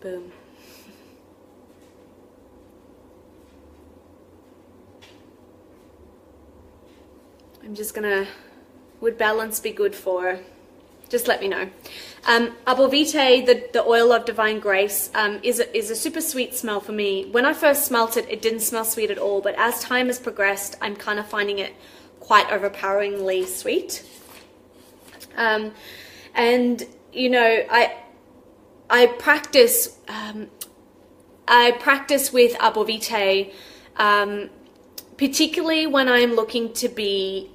Boom. I'm just gonna, would balance be good for, just let me know. Arbor vitae, the oil of divine grace, is a super sweet smell for me. When I first smelt it, it didn't smell sweet at all, but as time has progressed, I'm kind of finding it quite overpoweringly sweet. I practice with arbor vitae, particularly when I'm looking to be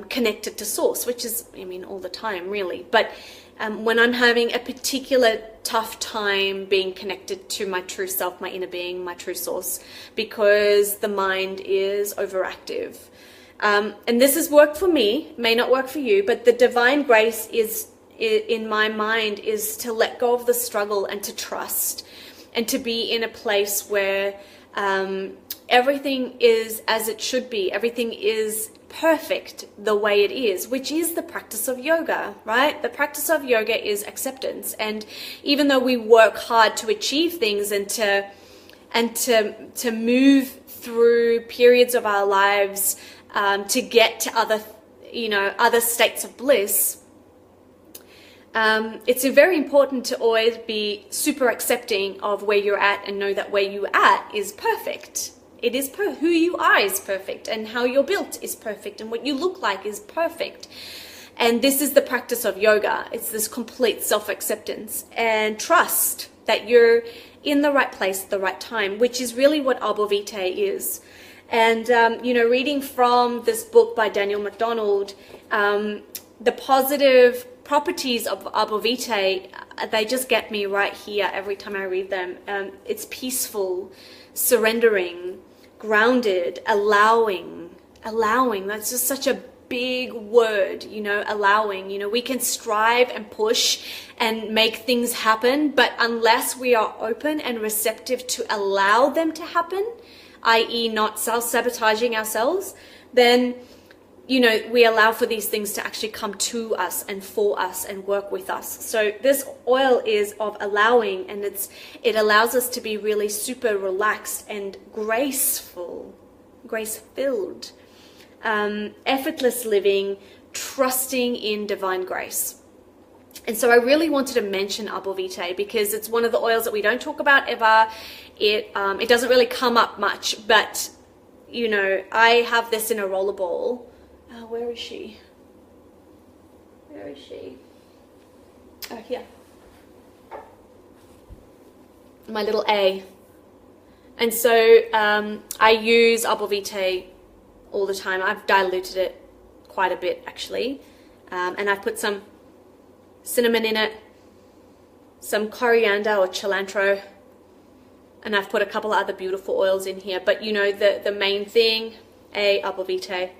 connected to source, which is, all the time really. But when I'm having a particular tough time being connected to my true self, my inner being, my true source, because the mind is overactive. And this has worked for me, may not work for you, but the divine grace is in my mind is to let go of the struggle and to trust, and to be in a place where everything is as it should be. Everything is perfect the way it is, which is the practice of yoga, right? The practice of yoga is acceptance. And even though we work hard to achieve things and to move through periods of our lives to get to other states of bliss, it's very important to always be super accepting of where you're at and know that where you're at is perfect. It is who you are is perfect, and how you're built is perfect, and what you look like is perfect. And this is the practice of yoga. It's this complete self-acceptance and trust that you're in the right place at the right time, which is really what arbor vitae is. And, reading from this book by Daniel MacDonald, the positive properties of arbor vitae, they just get me right here every time I read them. It's peaceful, surrendering, grounded, allowing. That's just such a big word, allowing. We can strive and push and make things happen, but unless we are open and receptive to allow them to happen, i.e. not self-sabotaging ourselves, then we allow for these things to actually come to us and for us and work with us. So this oil is of allowing, and it allows us to be really super relaxed and graceful, grace-filled, effortless living, trusting in divine grace. And so I really wanted to mention arbor vitae because it's one of the oils that we don't talk about ever. It doesn't really come up much, but I have this in a rollerball. Where is she? Oh, here. My little A. And so I use arbor vitae all the time. I've diluted it quite a bit actually. And I've put some cinnamon in it, some coriander or cilantro, and I've put a couple of other beautiful oils in here. But you know, the main thing, arbor vitae.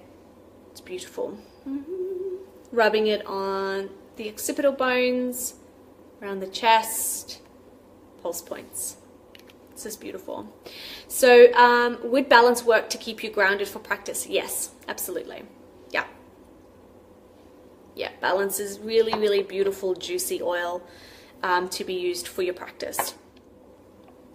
It's beautiful. Rubbing it on the occipital bones, around the chest, pulse points. This is beautiful. So would balance work to keep you grounded for practice? Yes, absolutely. Yeah. Yeah, balance is really, really beautiful, juicy oil to be used for your practice.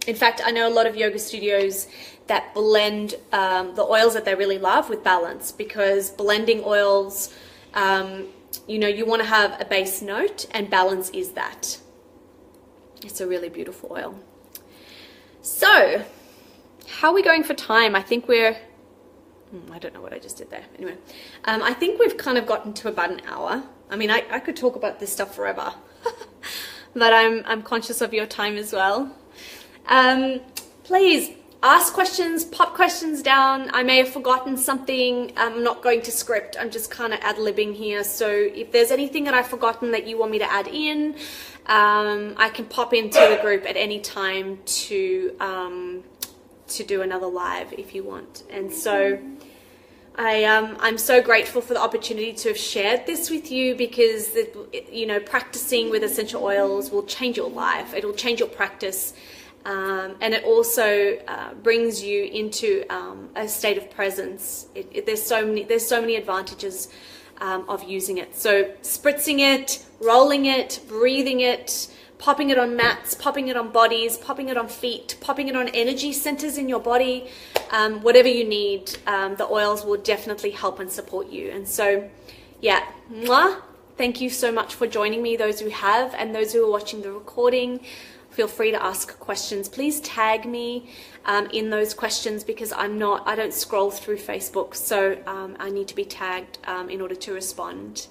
In fact, I know a lot of yoga studios that blend the oils that they really love with balance, because blending oils, you know, you want to have a base note, and balance is that. It's a really beautiful oil. So, how are we going for time? I think we're, I don't know what I just did there. Anyway, I think we've kind of gotten to about an hour. I mean, I could talk about this stuff forever, but I'm conscious of your time as well. Please ask questions, pop questions down. I may have forgotten something. I'm not going to script. I'm just kind of ad-libbing here. So if there's anything that I've forgotten that you want me to add in, I can pop into the group at any time to do another live if you want. And so I'm so grateful for the opportunity to have shared this with you, because you know, practicing with essential oils will change your life. It will change your practice. And it also brings you into a state of presence. There's so many advantages of using it. So spritzing it, rolling it, breathing it, popping it on mats, popping it on bodies, popping it on feet, popping it on energy centers in your body, whatever you need, the oils will definitely help and support you. And so, yeah, mwah, thank you so much for joining me, those who have, and those who are watching the recording. Feel free to ask questions. Please tag me in those questions, because I don't scroll through Facebook, so I need to be tagged in order to respond.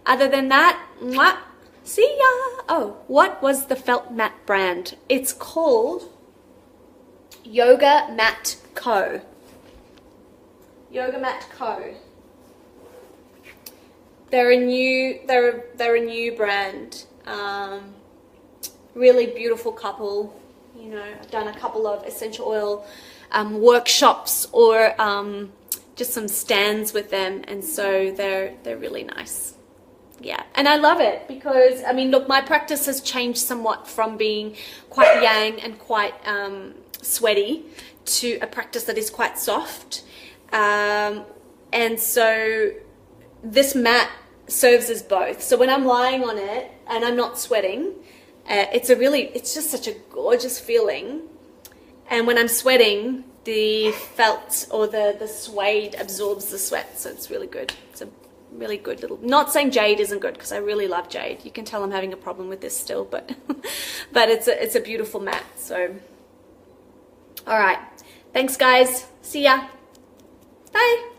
Other than that, mwah, see ya. Oh, what was the felt mat brand? It's called Yoga Mat Co. Yoga Mat Co. They're a new brand. Really beautiful couple. You know, I've done a couple of essential oil workshops or just some stands with them, and so they're really nice. Yeah, and I love it because, I mean, look, my practice has changed somewhat from being quite yang and quite sweaty to a practice that is quite soft, and so this mat serves as both. So when I'm lying on it and I'm not sweating, it's just such a gorgeous feeling. And when I'm sweating, the felt or the suede absorbs the sweat, so it's really good. It's a really good little, not saying jade isn't good, because I really love jade. You can tell I'm having a problem with this still, but but it's a beautiful mat. So all right, thanks guys, see ya, bye.